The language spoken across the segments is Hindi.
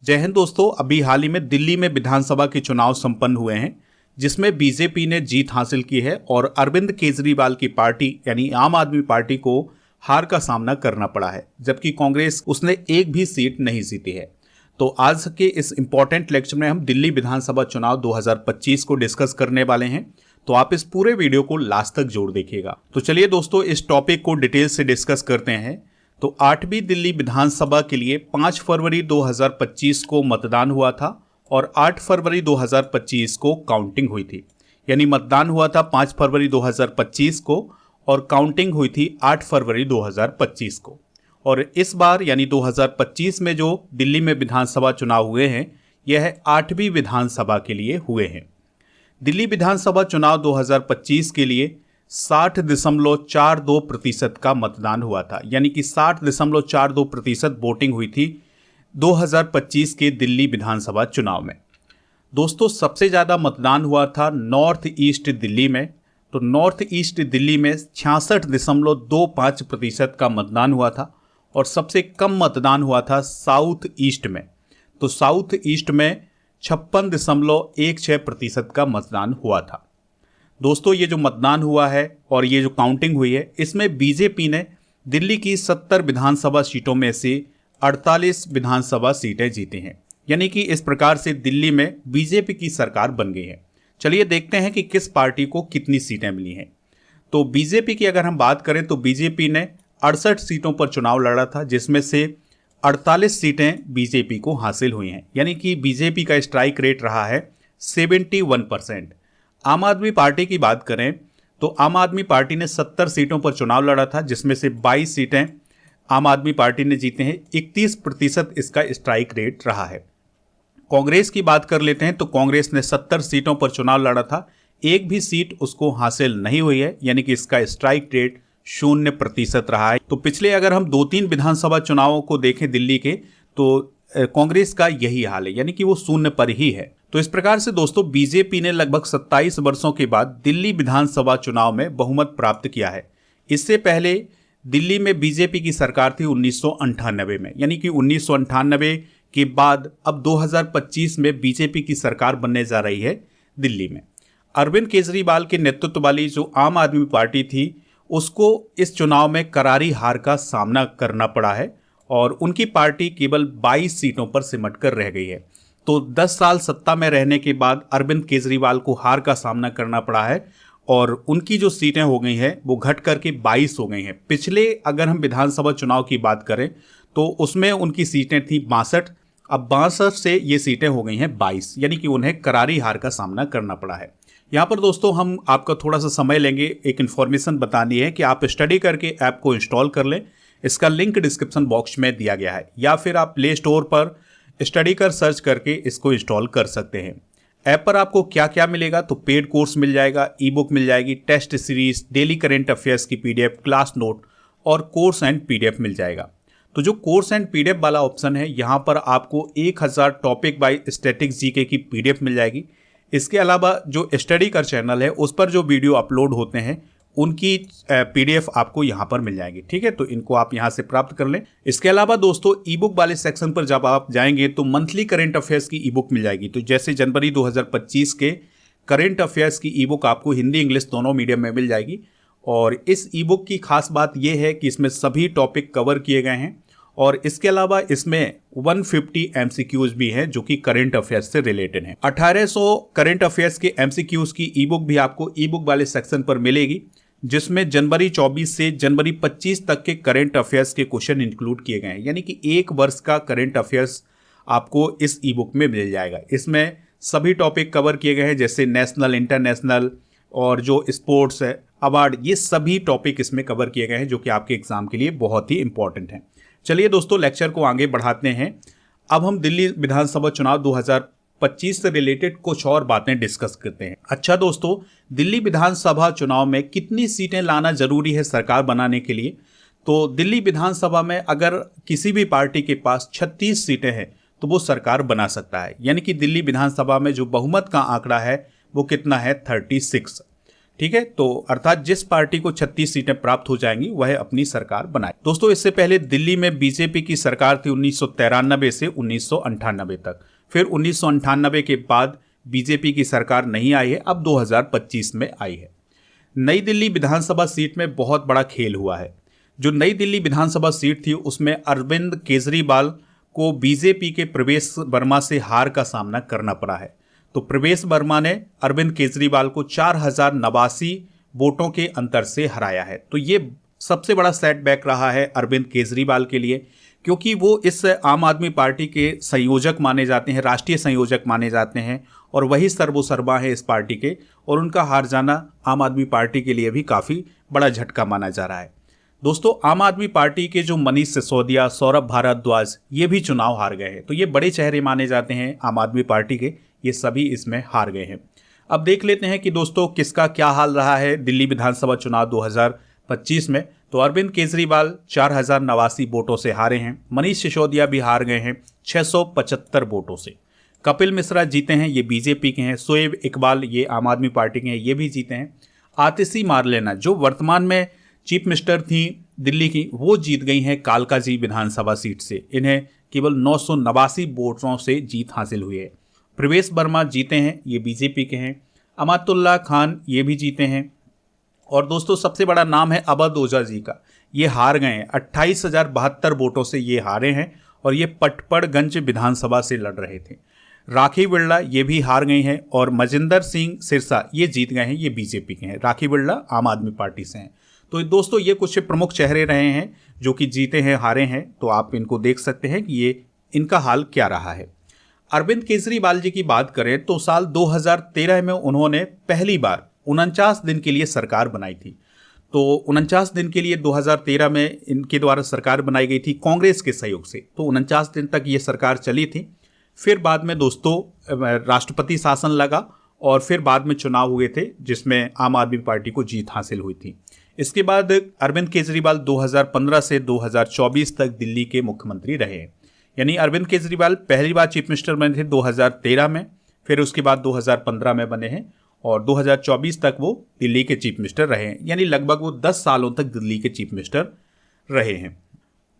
जय हिंद दोस्तों। अभी हाल ही में दिल्ली में विधानसभा के चुनाव संपन्न हुए हैं, जिसमें बीजेपी ने जीत हासिल की है और अरविंद केजरीवाल की पार्टी यानी आम आदमी पार्टी को हार का सामना करना पड़ा है, जबकि कांग्रेस उसने एक भी सीट नहीं जीती है। तो आज के इस इंपॉर्टेंट लेक्चर में हम दिल्ली विधानसभा चुनाव 2025 को डिस्कस करने वाले हैं, तो आप इस पूरे वीडियो को लास्ट तक जरूर देखिएगा। तो चलिए दोस्तों, इस टॉपिक को डिटेल से डिस्कस करते हैं। तो 8वीं दिल्ली विधानसभा के लिए 5 फरवरी 2025 को मतदान हुआ था और 8 फरवरी 2025 को काउंटिंग हुई थी। यानी मतदान हुआ था 5 फरवरी 2025 को और काउंटिंग हुई थी 8 फरवरी 2025 को। और इस बार यानी 2025 में जो दिल्ली में विधानसभा चुनाव हुए हैं, यह 8वीं विधानसभा के लिए हुए हैं। दिल्ली विधानसभा चुनाव 2025 के लिए 60.42% का मतदान हुआ था, यानी कि 60.42% वोटिंग हुई थी 2025 के दिल्ली विधानसभा चुनाव में। दोस्तों, सबसे ज़्यादा मतदान हुआ था नॉर्थ ईस्ट दिल्ली में। तो नॉर्थ ईस्ट दिल्ली में 66.25% का मतदान हुआ था और सबसे कम मतदान हुआ था साउथ ईस्ट में। तो साउथ ईस्ट में 56.16% का मतदान हुआ था। दोस्तों, ये जो मतदान हुआ है और ये जो काउंटिंग हुई है, इसमें बीजेपी ने दिल्ली की 70 विधानसभा सीटों में से 48 विधानसभा सीटें जीती हैं। यानी कि इस प्रकार से दिल्ली में बीजेपी की सरकार बन गई है। चलिए देखते हैं कि किस पार्टी को कितनी सीटें मिली हैं। तो बीजेपी की अगर हम बात करें तो बीजेपी ने 68 सीटों पर चुनाव लड़ा था, जिसमें से 48 सीटें बीजेपी को हासिल हुई हैं। यानी कि बीजेपी का स्ट्राइक रेट रहा है 71%। आम आदमी पार्टी की बात करें तो आम आदमी पार्टी ने 70 सीटों पर चुनाव लड़ा था, जिसमें से 22 सीटें आम आदमी पार्टी ने जीते हैं। 31% इसका स्ट्राइक रेट रहा है। कांग्रेस की बात कर लेते हैं तो कांग्रेस ने 70 सीटों पर चुनाव लड़ा था, एक भी सीट उसको हासिल नहीं हुई है, यानी कि इसका स्ट्राइक रेट 0% रहा है। तो पिछले अगर हम 2-3 विधानसभा चुनावों को देखें दिल्ली के, तो कांग्रेस का यही हाल है, यानी कि वो 0 पर ही है। तो इस प्रकार से दोस्तों, बीजेपी ने लगभग 27 वर्षों के बाद दिल्ली विधानसभा चुनाव में बहुमत प्राप्त किया है। इससे पहले दिल्ली में बीजेपी की सरकार थी 1998 में, यानी कि 1998 के बाद अब 2025 में बीजेपी की सरकार बनने जा रही है दिल्ली में। अरविंद केजरीवाल के नेतृत्व वाली जो आम आदमी पार्टी थी, उसको इस चुनाव में करारी हार का सामना करना पड़ा है और उनकी पार्टी केवल 22 सीटों पर सिमट कर रह गई है। तो 10 साल सत्ता में रहने के बाद अरविंद केजरीवाल को हार का सामना करना पड़ा है और उनकी जो सीटें हो गई हैं वो घट करके 22 हो गई हैं। पिछले अगर हम विधानसभा चुनाव की बात करें तो उसमें उनकी सीटें थी 62, अब 62 से ये सीटें हो गई हैं 22, यानी कि उन्हें करारी हार का सामना करना पड़ा है। यहाँ पर दोस्तों हम आपका थोड़ा सा समय लेंगे, एक इन्फॉर्मेशन बतानी है कि आप स्टडी करके ऐप को इंस्टॉल कर लें। इसका लिंक डिस्क्रिप्शन बॉक्स में दिया गया है, या फिर आप प्ले स्टोर पर स्टडी कर सर्च करके इसको इंस्टॉल कर सकते हैं। ऐप पर आपको क्या क्या मिलेगा, तो पेड कोर्स मिल जाएगा, ई बुक मिल जाएगी, test series, daily current affairs की PDF, क्लास नोट और कोर्स एंड PDF मिल जाएगा। तो जो कोर्स एंड PDF वाला ऑप्शन है, यहाँ पर आपको 1000 टॉपिक बाय स्टैटिक जीके की PDF मिल जाएगी। इसके अलावा जो स्टडी कर चैनल है, उस पर जो वीडियो अपलोड होते हैं उनकी PDF आपको यहाँ पर मिल जाएगी। ठीक है, तो इनको आप यहाँ से प्राप्त कर लें। इसके अलावा दोस्तों, ई बुक वाले सेक्शन पर जब आप जाएंगे तो मंथली करेंट अफेयर्स की ई बुक मिल जाएगी। तो जैसे जनवरी 2025 के करेंट अफेयर्स की ई बुक आपको हिंदी इंग्लिश दोनों मीडियम में मिल जाएगी। और इस ई बुक की खास बात यह है कि इसमें सभी टॉपिक कवर किए गए हैं और इसके अलावा इसमें 150 MCQs भी हैं जो कि करंट अफेयर्स से रिलेटेड हैं। 1800 करंट अफेयर्स के MCQs की ई बुक भी आपको ई बुक वाले सेक्शन पर मिलेगी, जिसमें जनवरी 24 से जनवरी 25 तक के करंट अफेयर्स के क्वेश्चन इंक्लूड किए गए हैं। यानी कि एक वर्ष का करंट अफेयर्स आपको इस ई बुक में मिल जाएगा। इसमें सभी टॉपिक कवर किए गए हैं, जैसे नेशनल, इंटरनेशनल और जो स्पोर्ट्स है, अवार्ड, ये सभी टॉपिक इसमें कवर किए गए हैं, जो कि आपके एग्जाम के लिए बहुत ही इंपॉर्टेंट हैं। चलिए दोस्तों, लेक्चर को आगे बढ़ाते हैं। अब हम दिल्ली विधानसभा चुनाव 2025 से रिलेटेड कुछ और बातें डिस्कस करते हैं। अच्छा दोस्तों, दिल्ली विधानसभा चुनाव में कितनी सीटें लाना जरूरी है सरकार बनाने के लिए? तो दिल्ली विधानसभा में अगर किसी भी पार्टी के पास 36 सीटें हैं तो वो सरकार बना सकता है। यानी कि दिल्ली विधानसभा में जो बहुमत का आंकड़ा है वो कितना है? 36। ठीक है, तो अर्थात जिस पार्टी को 36 सीटें प्राप्त हो जाएंगी वह अपनी सरकार बनाए। दोस्तों इससे पहले दिल्ली में बीजेपी की सरकार थी 1993 से 1998 तक। फिर 1998 के बाद बीजेपी की सरकार नहीं आई है, अब 2025 में आई है। नई दिल्ली विधानसभा सीट में बहुत बड़ा खेल हुआ है। जो नई दिल्ली विधानसभा सीट थी उसमें अरविंद केजरीवाल को बीजेपी के प्रवेश वर्मा से हार का सामना करना पड़ा है। तो प्रवेश वर्मा ने अरविंद केजरीवाल को 4089 वोटों के अंतर से हराया है। तो ये सबसे बड़ा सेटबैक रहा है अरविंद केजरीवाल के लिए, क्योंकि वो इस आम आदमी पार्टी के संयोजक माने जाते हैं, राष्ट्रीय संयोजक माने जाते हैं, और वही सर्वोसर्वा है इस पार्टी के, और उनका हार जाना आम आदमी पार्टी के लिए भी काफ़ी बड़ा झटका माना जा रहा है। दोस्तों आम आदमी पार्टी के जो मनीष सिसोदिया, सौरभ भारद्वाज, ये भी चुनाव हार गए हैं। तो ये बड़े चेहरे माने जाते हैं आम आदमी पार्टी के, ये सभी इसमें हार गए हैं। अब देख लेते हैं कि दोस्तों किसका क्या हाल रहा है दिल्ली विधानसभा चुनाव 2025 में। तो अरविंद केजरीवाल 4089 वोटों से हारे हैं। मनीष सिसोदिया भी हार गए हैं 675 वोटों से। कपिल मिश्रा जीते हैं, ये बीजेपी के हैं। शोएब इकबाल ये आम आदमी पार्टी के हैं, ये भी जीते हैं। आतिशी मारलेना जो वर्तमान में चीफ मिनिस्टर थी दिल्ली की, वो जीत गई हैं कालकाजी विधानसभा सीट से। इन्हें केवल 989 वोटों से जीत हासिल हुई है। प्रवेश वर्मा जीते हैं, ये बीजेपी के हैं। अमातुल्लाह खान ये भी जीते हैं। और दोस्तों सबसे बड़ा नाम है अवध ओझा जी का, ये हार गए हैं 28,072 वोटों से ये हारे हैं, और ये पटपड़गंज विधानसभा से लड़ रहे थे। राखी बिरला ये भी हार गई हैं, और मजिंदर सिंह सिरसा ये जीत गए हैं, ये बीजेपी के हैं। राखी बिरला आम आदमी पार्टी से हैं। तो दोस्तों ये कुछ प्रमुख चेहरे रहे हैं जो कि जीते हैं, हारे हैं। तो आप इनको देख सकते हैं कि ये इनका हाल क्या रहा है। अरविंद केजरीवाल जी की बात करें तो साल 2013 में उन्होंने पहली बार 49 दिन के लिए सरकार बनाई थी। तो 49 दिन के लिए 2013 में इनके द्वारा सरकार बनाई गई थी कांग्रेस के सहयोग से। तो 49 दिन तक ये सरकार चली थी। फिर बाद में दोस्तों राष्ट्रपति शासन लगा, और फिर बाद में चुनाव हुए थे जिसमें आम आदमी पार्टी को जीत हासिल हुई थी। इसके बाद अरविंद केजरीवाल 2015 से 2024 तक दिल्ली के मुख्यमंत्री रहे। यानी अरविंद केजरीवाल पहली बार चीफ मिनिस्टर बने थे 2013 में, फिर उसके बाद 2015 में बने हैं, और 2024 तक वो दिल्ली के चीफ मिनिस्टर रहे हैं। यानी लगभग वो 10 सालों तक दिल्ली के चीफ मिनिस्टर रहे हैं।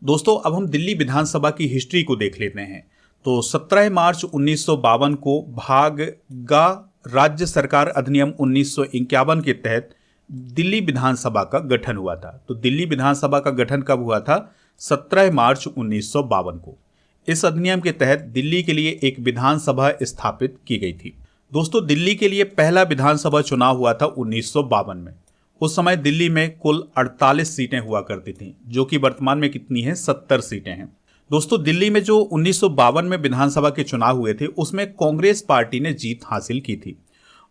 दोस्तों अब हम दिल्ली विधानसभा की हिस्ट्री को देख लेते हैं। तो 17 मार्च 1952 को भाग गा राज्य सरकार अधिनियम 1951 के तहत दिल्ली विधानसभा का गठन हुआ था। तो दिल्ली विधानसभा का गठन कब हुआ था? 17 मार्च 1952 को। इस अधिनियम के तहत दिल्ली के लिए एक विधानसभा स्थापित की गई थी। दोस्तों दोस्तों के लिए पहला विधानसभा चुनाव हुआ था 1952 में। उस समय दिल्ली में कुल 48 सीटें हुआ करती थीं, जो कि वर्तमान में कितनी हैं? 70 सीटें हैं। दोस्तों दिल्ली में जो 1952 में विधानसभा के चुनाव हुए थे उसमें कांग्रेस पार्टी ने जीत हासिल की थी,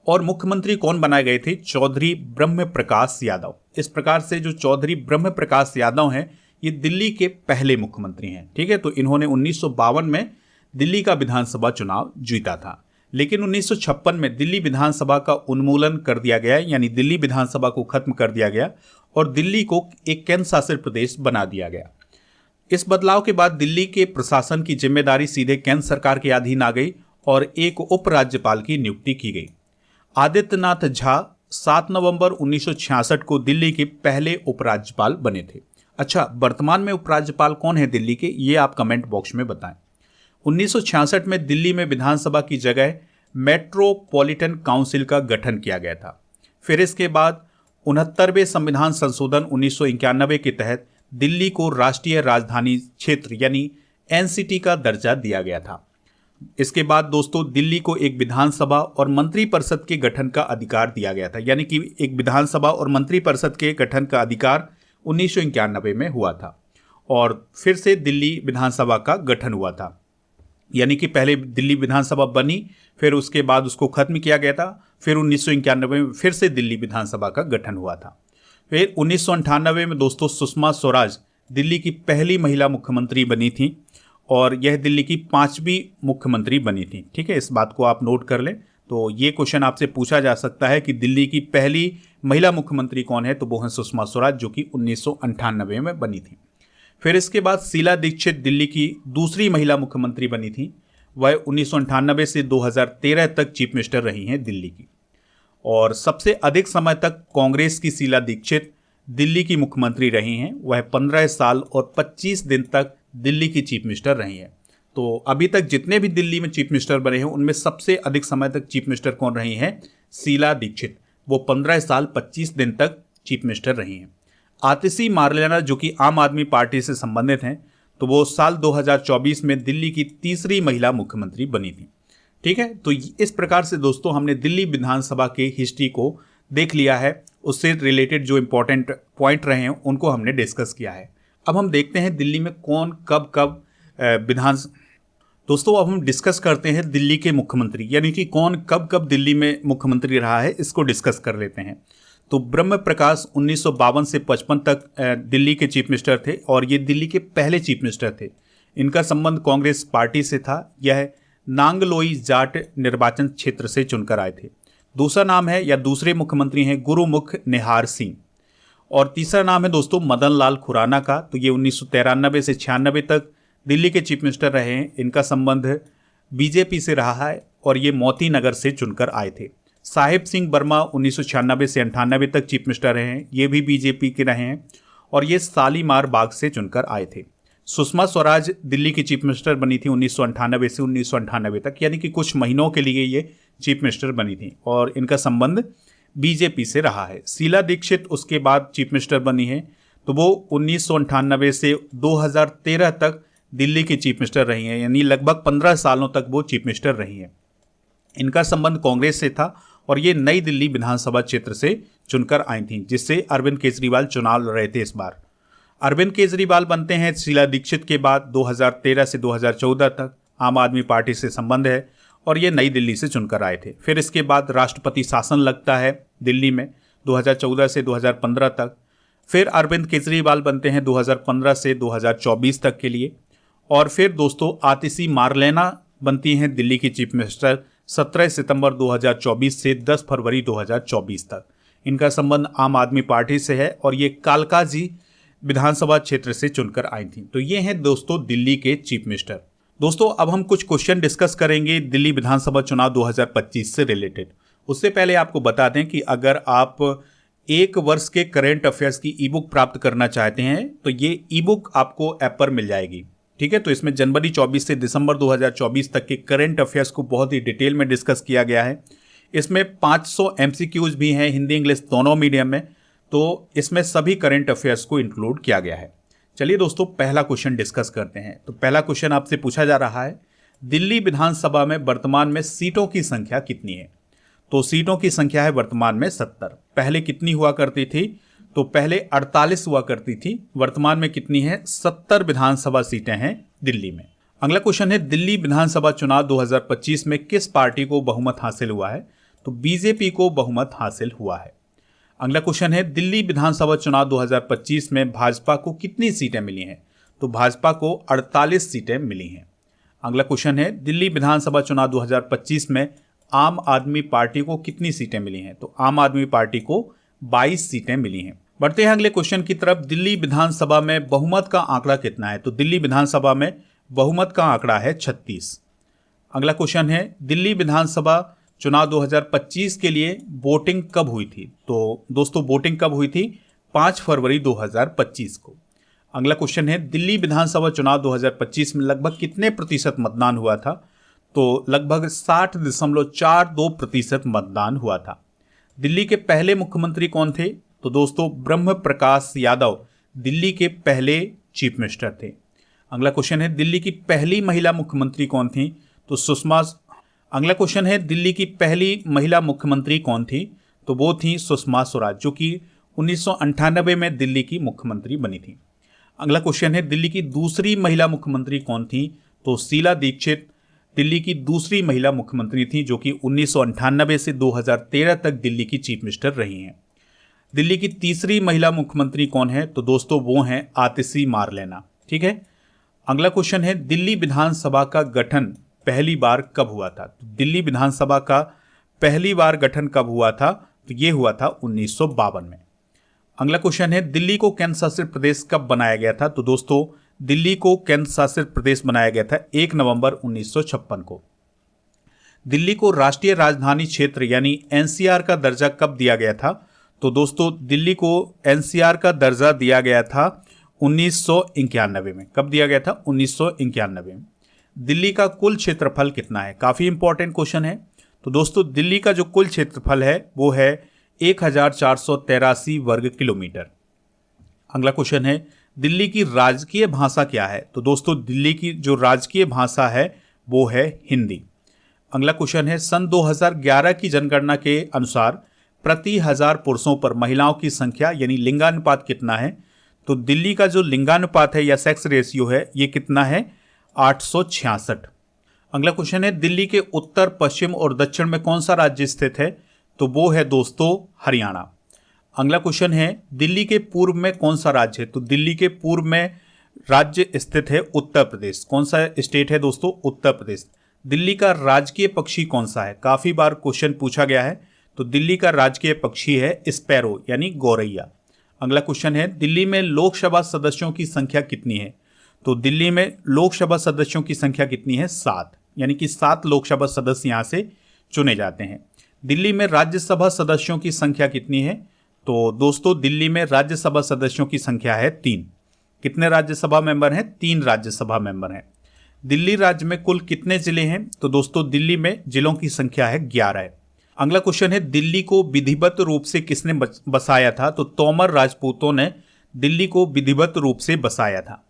और मुख्यमंत्री कौन बनाए गए थे? चौधरी ब्रह्म प्रकाश यादव। इस प्रकार से जो चौधरी ब्रह्म प्रकाश यादव हैं ये दिल्ली के पहले मुख्यमंत्री हैं। ठीक है, तो इन्होंने 1952 में दिल्ली का विधानसभा चुनाव जीता था। लेकिन 1956 में दिल्ली विधानसभा का उन्मूलन कर दिया गया, यानी दिल्ली विधानसभा को खत्म कर दिया गया और दिल्ली को एक केंद्र शासित प्रदेश बना दिया गया। इस बदलाव के बाद दिल्ली के प्रशासन की जिम्मेदारी सीधे केंद्र सरकार के अधीन आ गई और एक उपराज्यपाल की नियुक्ति की गई। आदित्यनाथ झा 7 नवंबर 1966 को दिल्ली के पहले उपराज्यपाल बने थे। अच्छा, वर्तमान में उपराज्यपाल कौन है दिल्ली के, ये आप कमेंट बॉक्स में बताएं। 1966 में दिल्ली में विधानसभा की जगह मेट्रोपॉलिटन काउंसिल का गठन किया गया था। फिर इसके बाद 69वें संविधान संशोधन 1991 के तहत दिल्ली को राष्ट्रीय राजधानी क्षेत्र यानी एनसीटी का दर्जा दिया गया था। इसके बाद दोस्तों दिल्ली को एक विधानसभा और मंत्रिपरिषद के गठन का अधिकार दिया गया था, यानी कि एक विधानसभा और मंत्रिपरिषद के गठन का अधिकार 1991 में हुआ था, और फिर से दिल्ली विधानसभा का गठन हुआ था। यानी कि पहले दिल्ली विधानसभा बनी, फिर उसके बाद उसको खत्म किया गया था, फिर 1991 में फिर से दिल्ली विधानसभा का गठन हुआ था। फिर 1998 में दोस्तों सुषमा स्वराज दिल्ली की पहली महिला मुख्यमंत्री बनी थी, और यह दिल्ली की 5वीं मुख्यमंत्री बनी थी। ठीक है, इस बात को आप नोट कर लें। तो ये क्वेश्चन आपसे पूछा जा सकता है कि दिल्ली की पहली महिला मुख्यमंत्री कौन है, तो वो है सुषमा स्वराज, जो कि 1998 में बनी थी। फिर इसके बाद शीला दीक्षित दिल्ली की दूसरी महिला मुख्यमंत्री बनी थी। वह 1998 से 2013 तक चीफ मिनिस्टर रही हैं दिल्ली की। और सबसे अधिक समय तक कांग्रेस की शीला दीक्षित दिल्ली की मुख्यमंत्री रही हैं। वह 15 साल और 25 दिन तक दिल्ली की चीफ मिनिस्टर रही हैं। तो अभी तक जितने भी दिल्ली में चीफ मिनिस्टर बने हैं उनमें सबसे अधिक समय तक चीफ मिनिस्टर कौन रही हैं? शीला दीक्षित। वो 15 साल 25 दिन तक चीफ मिनिस्टर रही हैं। आतिशी मारलेना जो कि आम आदमी पार्टी से संबंधित हैं, तो वो साल 2024 में दिल्ली की तीसरी महिला मुख्यमंत्री बनी थी। ठीक है, तो इस प्रकार से दोस्तों हमने दिल्ली विधानसभा के हिस्ट्री को देख लिया है। उससे रिलेटेड जो इंपॉर्टेंट पॉइंट रहे हैं उनको हमने डिस्कस किया है। अब हम देखते हैं दिल्ली में कौन कब कब दोस्तों अब हम डिस्कस करते हैं दिल्ली के मुख्यमंत्री, यानी कि कौन कब कब दिल्ली में मुख्यमंत्री रहा है, इसको डिस्कस कर लेते हैं। तो ब्रह्म प्रकाश 1952 से 55 तक दिल्ली के चीफ मिनिस्टर थे और ये दिल्ली के पहले चीफ मिनिस्टर थे। इनका संबंध कांग्रेस पार्टी से था। यह नांगलोई जाट निर्वाचन क्षेत्र से चुनकर आए थे। दूसरा नाम है या दूसरे मुख्यमंत्री हैं गुरुमुख निहार सिंह। और तीसरा नाम है दोस्तों मदन लाल खुराना का। तो ये 1993 से 96 तक दिल्ली के चीफ मिनिस्टर रहे हैं। इनका संबंध बीजेपी से रहा है और ये मोती नगर से चुनकर आए थे। साहिब सिंह वर्मा 1996 से 98 तक चीफ मिनिस्टर रहे हैं। ये भी बीजेपी के रहे हैं और ये शालीमार बाग से चुनकर आए थे। सुषमा स्वराज दिल्ली की चीफ मिनिस्टर बनी थी 1998 से 1998 तक, यानी कि कुछ महीनों के लिए ये चीफ मिनिस्टर बनी थी और इनका संबंध बीजेपी से रहा है। शीला दीक्षित उसके बाद चीफ मिनिस्टर बनी है, तो वो 1998 से 2013 तक दिल्ली की चीफ मिनिस्टर रही हैं, यानी लगभग 15 सालों तक वो चीफ मिनिस्टर रही हैं। इनका संबंध कांग्रेस से था और ये नई दिल्ली विधानसभा क्षेत्र से चुनकर आई थी, जिससे अरविंद केजरीवाल चुनाव लड़ रहे थे इस बार। अरविंद केजरीवाल बनते हैं शीला दीक्षित के बाद। 2013 से 2014 तक आम आदमी पार्टी से संबंध है और ये नई दिल्ली से चुनकर आए थे। फिर इसके बाद राष्ट्रपति शासन लगता है दिल्ली में 2014 से 2015 तक। फिर अरविंद केजरीवाल बनते हैं 2015 से 2024 तक के लिए। और फिर दोस्तों आतिशी मारलेना बनती हैं दिल्ली की चीफ मिनिस्टर 17 सितंबर 2024 से 10 फरवरी 2024 तक। इनका संबंध आम आदमी पार्टी से है और ये कालकाजी विधानसभा क्षेत्र से चुनकर आई थी। तो ये हैं दोस्तों दिल्ली के चीफ मिनिस्टर। दोस्तों अब हम कुछ क्वेश्चन डिस्कस करेंगे दिल्ली विधानसभा चुनाव 2025 से रिलेटेड। उससे पहले आपको बता दें कि अगर आप एक वर्ष के करंट अफेयर्स की ई बुक प्राप्त करना चाहते हैं तो ये ई बुक आपको ऐप पर मिल जाएगी। ठीक है, तो इसमें जनवरी 24 से दिसंबर 2024 तक के करंट अफेयर्स को बहुत ही डिटेल में डिस्कस किया गया है। इसमें 500 MCQs भी हैं हिंदी इंग्लिश दोनों मीडियम में, तो इसमें सभी करंट अफेयर्स को इंक्लूड किया गया है। चलिए दोस्तों पहला क्वेश्चन डिस्कस करते हैं। तो पहला क्वेश्चन आपसे पूछा जा रहा है, दिल्ली विधानसभा में वर्तमान में सीटों की संख्या कितनी है? तो सीटों की संख्या है वर्तमान में 70। पहले कितनी हुआ करती थी? तो पहले 48 हुआ करती थी, वर्तमान में कितनी है? 70 विधानसभा सीटें हैं दिल्ली में। अगला क्वेश्चन है, दिल्ली विधानसभा चुनाव 2025 में किस पार्टी को बहुमत हासिल हुआ है? तो बीजेपी को बहुमत हासिल हुआ है। अगला क्वेश्चन है, दिल्ली विधानसभा चुनाव 2025 में भाजपा को कितनी सीटें मिली हैं? तो भाजपा को 48 सीटें मिली हैं। अगला क्वेश्चन है, दिल्ली विधानसभा चुनाव 2025 में आम आदमी पार्टी को कितनी सीटें मिली हैं? तो आम आदमी पार्टी को 22 सीटें मिली हैं। बढ़ते हैं अगले क्वेश्चन की तरफ, दिल्ली विधानसभा में बहुमत का आंकड़ा कितना है? तो दिल्ली विधानसभा में बहुमत का आंकड़ा है 36। अगला क्वेश्चन है, दिल्ली विधानसभा चुनाव 2025 के लिए वोटिंग कब हुई थी? तो दोस्तों वोटिंग कब हुई थी? 5 फरवरी 2025 को। अगला क्वेश्चन है, दिल्ली विधानसभा चुनाव 2025 में लगभग कितने प्रतिशत मतदान हुआ था? तो लगभग 60.42% मतदान हुआ था। दिल्ली के पहले मुख्यमंत्री कौन थे? तो दोस्तों ब्रह्म प्रकाश यादव दिल्ली के पहले चीफ मिनिस्टर थे। अगला क्वेश्चन है, दिल्ली की पहली महिला मुख्यमंत्री कौन थी? तो अगला क्वेश्चन है, दिल्ली की पहली महिला मुख्यमंत्री कौन थी? तो वो थी सुषमा स्वराज, जो कि 1998 में दिल्ली की मुख्यमंत्री बनी थी। अगला क्वेश्चन है, दिल्ली की दूसरी महिला मुख्यमंत्री कौन थी? तो शीला दीक्षित दिल्ली की दूसरी महिला मुख्यमंत्री थी, जो कि 1998 से 2013 तक दिल्ली की चीफ मिनिस्टर रही हैं। दिल्ली की तीसरी महिला मुख्यमंत्री कौन है? तो दोस्तों वो हैं आतिशी मारलेना। ठीक है, अगला क्वेश्चन है, दिल्ली विधानसभा का गठन पहली बार कब हुआ था? तो दिल्ली विधानसभा का पहली बार गठन कब हुआ था? तो ये हुआ था 1952 में। अगला क्वेश्चन है, दिल्ली को केंद्र शासित प्रदेश कब बनाया गया था? तो दोस्तों दिल्ली को केंद्र शासित प्रदेश बनाया गया था 1 नवंबर 1956 को। दिल्ली को राष्ट्रीय राजधानी क्षेत्र यानी एनसीआर का दर्जा कब दिया गया था? तो दोस्तों दिल्ली को एनसीआर का दर्जा दिया गया था 1991 में। कब दिया गया था? 1991 में। दिल्ली का कुल क्षेत्रफल कितना है? काफ़ी इंपॉर्टेंट क्वेश्चन है। तो दोस्तों दिल्ली का जो कुल क्षेत्रफल है वो है 1483 वर्ग किलोमीटर। अगला क्वेश्चन है दिल्ली की राजकीय भाषा क्या है? तो दोस्तों दिल्ली की जो राजकीय भाषा है वो है हिंदी। अगला क्वेश्चन है सन 2011 की जनगणना के अनुसार प्रति 1000 पुरुषों पर महिलाओं की संख्या यानी लिंगानुपात कितना है? तो दिल्ली का जो लिंगानुपात है या सेक्स रेशियो है ये कितना है? 866। अगला क्वेश्चन है दिल्ली के उत्तर, पश्चिम और दक्षिण में कौन सा राज्य स्थित है? तो वो है दोस्तों हरियाणा। अगला क्वेश्चन है दिल्ली के पूर्व में कौन सा राज्य है? तो दिल्ली के पूर्व में राज्य स्थित है उत्तर प्रदेश। कौन सा स्टेट है दोस्तों? उत्तर प्रदेश। दिल्ली का राजकीय पक्षी कौन सा है? काफी बार क्वेश्चन पूछा गया है। तो दिल्ली का राजकीय पक्षी है स्पैरो यानी गौरैया। अगला क्वेश्चन है दिल्ली में लोकसभा सदस्यों की संख्या कितनी है? तो दिल्ली में लोकसभा सदस्यों की संख्या कितनी है? 7, यानी कि 7 लोकसभा सदस्य यहाँ से चुने जाते हैं। दिल्ली में राज्यसभा सदस्यों की संख्या कितनी है? तो दोस्तों दिल्ली में राज्यसभा सदस्यों की संख्या है 3। कितने राज्यसभा मेंबर हैं? 3 राज्यसभा मेंबर हैं। दिल्ली राज्य में कुल कितने जिले हैं? तो दोस्तों दिल्ली में जिलों की संख्या है 11 है। अगला क्वेश्चन है दिल्ली को विधिवत रूप से किसने बसाया था? तो तोमर राजपूतों ने दिल्ली को विधिवत रूप से बसाया था।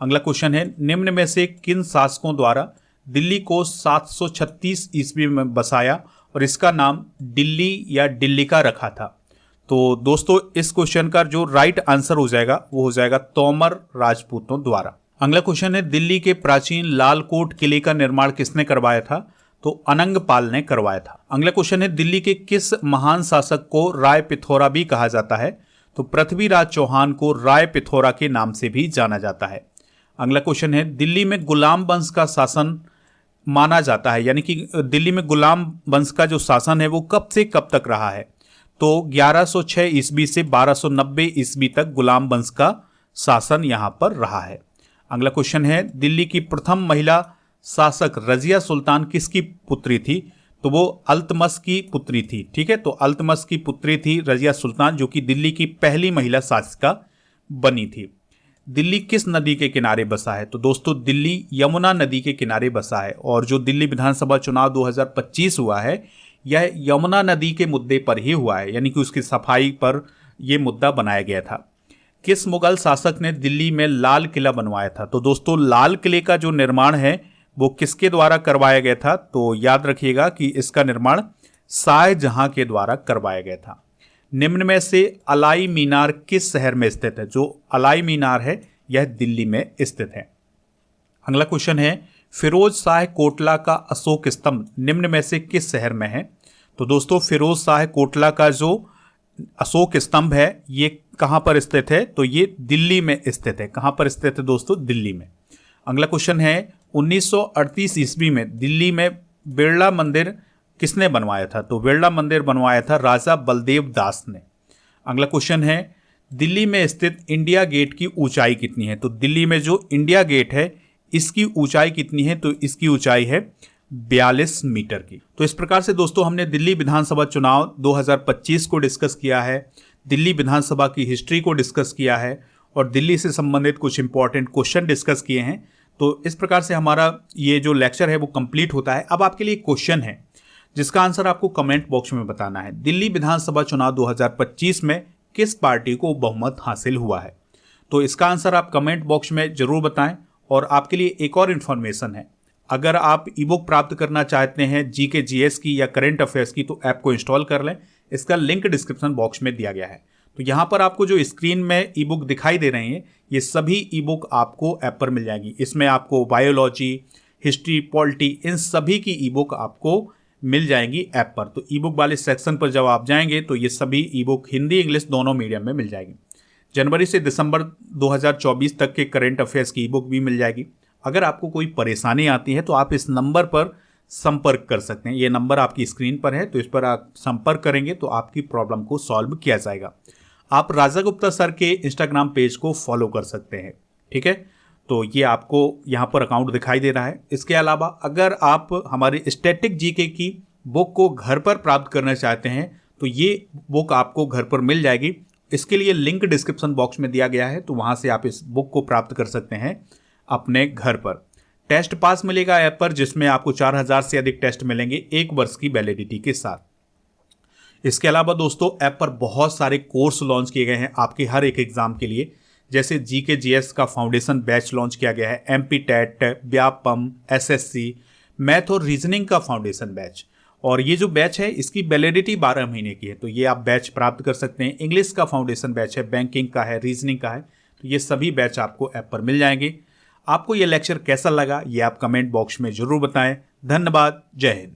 अगला क्वेश्चन है निम्न में से किन शासकों द्वारा दिल्ली को 736 ईस्वी में बसाया और इसका नाम दिल्ली या दिल्लिका रखा था? तो दोस्तों इस क्वेश्चन का जो राइट आंसर हो जाएगा वो हो जाएगा तोमर राजपूतों द्वारा। अगला क्वेश्चन है दिल्ली के प्राचीन लाल कोट किले का निर्माण किसने करवाया था? तो अनंगपाल ने करवाया था। अगला क्वेश्चन है दिल्ली के किस महान शासक को राय पिथौरा भी कहा जाता है? तो पृथ्वीराज चौहान को राय पिथौरा के नाम से भी जाना जाता है। अगला क्वेश्चन है दिल्ली में गुलाम वंश का शासन माना जाता है, यानी कि दिल्ली में गुलाम वंश का जो शासन है वो कब से कब तक रहा है? तो 1106 ईस्वी से 1290 ईस्वी तक गुलाम वंश का शासन यहाँ पर रहा है। अगला क्वेश्चन है दिल्ली की प्रथम महिला शासक रजिया सुल्तान किसकी पुत्री थी? तो वो अल्तमश की पुत्री थी। ठीक है, तो अल्तमश की पुत्री थी रजिया सुल्तान, जो कि दिल्ली की पहली महिला शासिका बनी थी। दिल्ली किस नदी के किनारे बसा है? तो दोस्तों दिल्ली यमुना नदी के किनारे बसा है और जो दिल्ली विधानसभा चुनाव 2025 हुआ है यह यमुना नदी के मुद्दे पर ही हुआ है, यानी कि उसकी सफाई पर यह मुद्दा बनाया गया था। किस मुगल शासक ने दिल्ली में लाल किला बनवाया था? तो दोस्तों लाल किले का जो निर्माण है वो किसके द्वारा करवाया गया था? तो याद रखिएगा कि इसका निर्माण शाहजहां के द्वारा करवाया गया था। निम्न में से अलाई मीनार किस शहर में स्थित है? जो अलाई मीनार है यह दिल्ली में स्थित है। अगला क्वेश्चन है फिरोज शाह कोटला का अशोक स्तंभ निम्न में से किस शहर में है? तो दोस्तों फिरोज शाह कोटला का जो अशोक स्तंभ है ये कहां पर स्थित है? तो ये दिल्ली में स्थित है। कहां पर स्थित है दोस्तों? दिल्ली में। अगला क्वेश्चन है 1938 ईस्वी में दिल्ली में बिरला मंदिर किसने बनवाया था? तो बिरला मंदिर बनवाया था राजा बलदेव दास ने। अगला क्वेश्चन है दिल्ली में स्थित इंडिया गेट की ऊंचाई कितनी है? तो दिल्ली में जो इंडिया गेट है इसकी ऊंचाई कितनी है? तो इसकी ऊंचाई है 42 मीटर की। तो इस प्रकार से दोस्तों हमने दिल्ली विधानसभा चुनाव 2025 को डिस्कस किया है, दिल्ली विधानसभा की हिस्ट्री को डिस्कस किया है और दिल्ली से संबंधित कुछ इंपॉर्टेंट क्वेश्चन डिस्कस किए हैं। तो इस प्रकार से हमारा ये जो लेक्चर है वो कंप्लीट होता है। अब आपके लिए क्वेश्चन है जिसका आंसर आपको कमेंट बॉक्स में बताना है। दिल्ली विधानसभा चुनाव 2025 में किस पार्टी को बहुमत हासिल हुआ है? तो इसका आंसर आप कमेंट बॉक्स में जरूर बताएं। और आपके लिए एक और इन्फॉर्मेशन है, अगर आप ई बुक प्राप्त करना चाहते हैं जीके जीएस की या करंट अफेयर्स की तो ऐप को इंस्टॉल कर लें। इसका लिंक डिस्क्रिप्शन बॉक्स में दिया गया है। तो यहाँ पर आपको जो स्क्रीन में ई बुक दिखाई दे रही हैं ये सभी ई बुक आपको ऐप पर मिल जाएगी। इसमें आपको बायोलॉजी, हिस्ट्री, पॉलिटी इन सभी की ई बुक आपको मिल जाएंगी ऐप पर। तो ई बुक वाले सेक्शन पर जब आप जाएंगे तो ये सभी ई बुक हिंदी इंग्लिश दोनों मीडियम में मिल जाएगी। जनवरी से दिसंबर 2024 तक के करंट अफेयर्स की ई बुक भी मिल जाएगी। अगर आपको कोई परेशानी आती है तो आप इस नंबर पर संपर्क कर सकते हैं। ये नंबर आपकी स्क्रीन पर है, तो इस पर आप संपर्क करेंगे तो आपकी प्रॉब्लम को सॉल्व किया जाएगा। आप राजा गुप्ता सर के इंस्टाग्राम पेज को फॉलो कर सकते हैं। ठीक है, तो ये आपको यहाँ पर अकाउंट दिखाई दे रहा है। इसके अलावा अगर आप हमारे स्टैटिक जीके की बुक को घर पर प्राप्त करना चाहते हैं तो ये बुक आपको घर पर मिल जाएगी। इसके लिए लिंक डिस्क्रिप्शन बॉक्स में दिया गया है, तो वहाँ से आप इस बुक को प्राप्त कर सकते हैं अपने घर पर। टेस्ट पास मिलेगा ऐप पर, जिसमें आपको 4000 से अधिक टेस्ट मिलेंगे 1 वर्ष की वैलिडिटी के साथ। इसके अलावा दोस्तों ऐप पर बहुत सारे कोर्स लॉन्च किए गए हैं आपके हर एक एग्जाम के लिए। जैसे जीके जीएस का फाउंडेशन बैच लॉन्च किया गया है, MP TET, Vyapam, SSC, math और रीजनिंग का फाउंडेशन बैच। और ये जो बैच है इसकी वैलिडिटी 12 महीने की है, तो ये आप बैच प्राप्त कर सकते हैं। इंग्लिश का फाउंडेशन बैच है, बैंकिंग का है, रीजनिंग का है, तो ये सभी बैच आपको ऐप पर मिल जाएंगे। आपको ये लेक्चर कैसा लगा ये आप कमेंट बॉक्स में जरूर बताएं। धन्यवाद। जय हिंद।